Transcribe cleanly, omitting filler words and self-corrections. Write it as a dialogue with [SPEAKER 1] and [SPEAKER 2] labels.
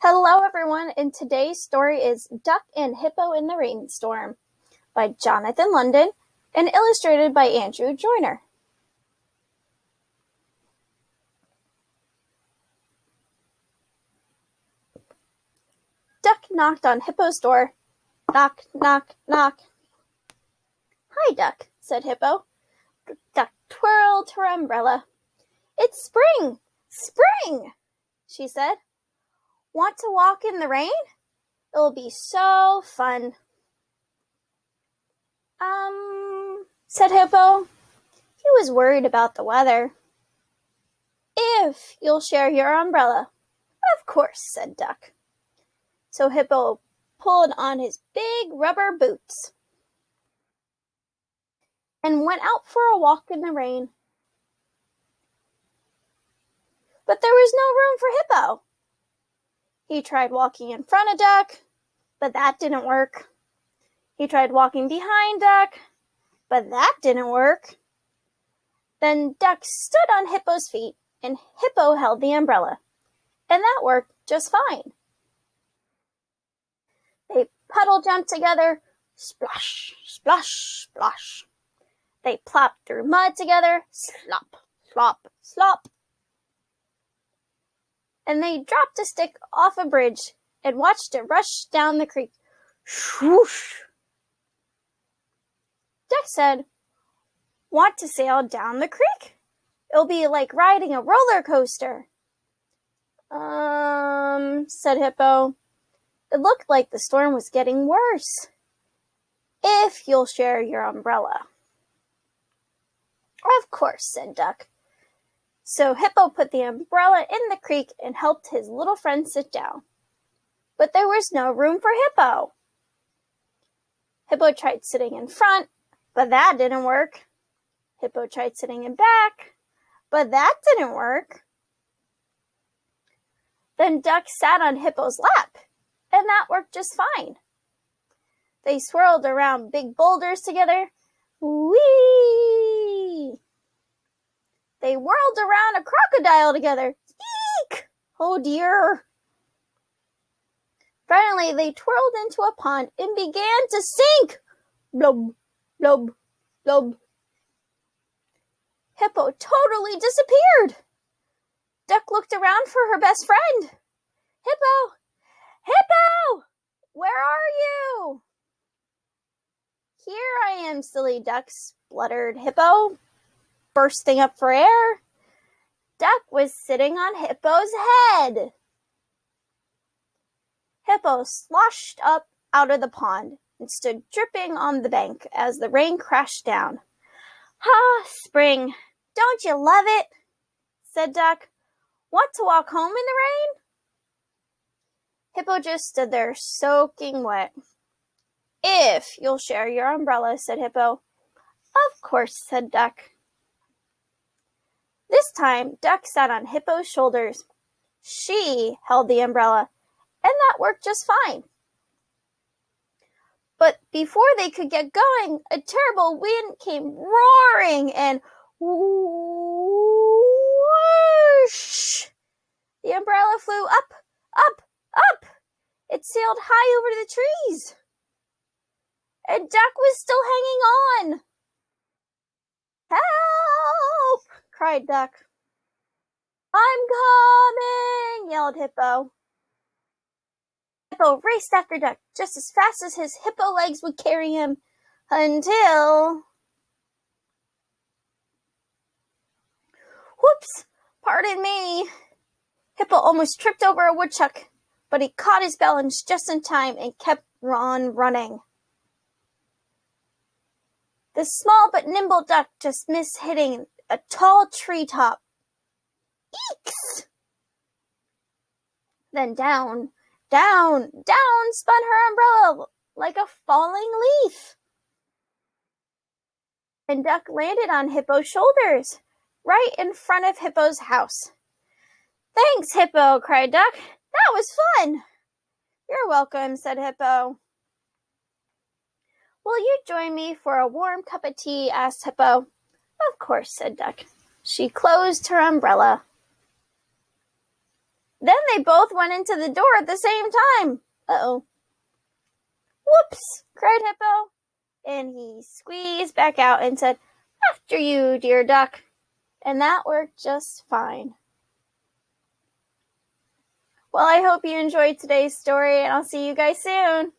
[SPEAKER 1] Hello everyone, and today's story is Duck and Hippo in the Rainstorm by Jonathan London and illustrated by Andrew Joyner. Duck knocked on Hippo's door. Knock, knock, knock. "Hi, Duck," said Hippo. Duck twirled her umbrella. "It's spring! Spring!" she said. "Want to walk in the rain? It'll be so fun." Said Hippo. He was worried about the weather. "If you'll share your umbrella." "Of course," said Duck. So Hippo pulled on his big rubber boots and went out for a walk in the rain. But there was no room for Hippo. He tried walking in front of Duck, but that didn't work. He tried walking behind Duck, but that didn't work. Then Duck stood on Hippo's feet, and Hippo held the umbrella, and that worked just fine. They puddle jumped together, splash, splash, splash. They plopped through mud together, slop, slop, slop. And they dropped a stick off a bridge and watched it rush down the creek. Swoosh! Duck said, "Want to sail down the creek? It'll be like riding a roller coaster." Said Hippo. It looked like the storm was getting worse. "If you'll share your umbrella." "Of course," said Duck. So Hippo put the umbrella in the creek and helped his little friend sit down. But there was no room for Hippo. Hippo tried sitting in front, but that didn't work. Hippo tried sitting in back, but that didn't work. Then Duck sat on Hippo's lap, and that worked just fine. They swirled around big boulders together. Whee! They whirled around a crocodile together. Eek! Oh dear! Finally, they twirled into a pond and began to sink. Blub, blub, blub. Hippo totally disappeared. Duck looked around for her best friend. "Hippo! Hippo! Where are you?" "Here I am, silly Duck," spluttered Hippo, bursting up for air. Duck was sitting on Hippo's head. Hippo sloshed up out of the pond and stood dripping on the bank as the rain crashed down. "Ah, spring! Don't you love it?" said Duck. "Want to walk home in the rain?" Hippo just stood there soaking wet. "If you'll share your umbrella," said Hippo. "Of course," said Duck. This time, Duck sat on Hippo's shoulders. She held the umbrella, and that worked just fine. But before they could get going, a terrible wind came roaring and whoosh! The umbrella flew up, up, up. It sailed high over the trees. And Duck was still hanging on. "Help!" cried Duck. "I'm coming!" yelled Hippo. Hippo raced after Duck just as fast as his hippo legs would carry him until... Whoops! Pardon me. Hippo almost tripped over a woodchuck, but he caught his balance just in time and kept on running. The small but nimble Duck just missed hitting a tall treetop. Eeks! Then down, down, down spun her umbrella like a falling leaf. And Duck landed on Hippo's shoulders, right in front of Hippo's house. "Thanks, Hippo," cried Duck. "That was fun." "You're welcome," said Hippo. "Will you join me for a warm cup of tea?" asked Hippo. "Of course," said Duck. She closed her umbrella. Then they both went into the door at the same time. Uh-oh. Whoops, cried Hippo. And he squeezed back out and said, "After you, dear duck." And that worked just fine. Well, I hope you enjoyed today's story, and I'll see you guys soon.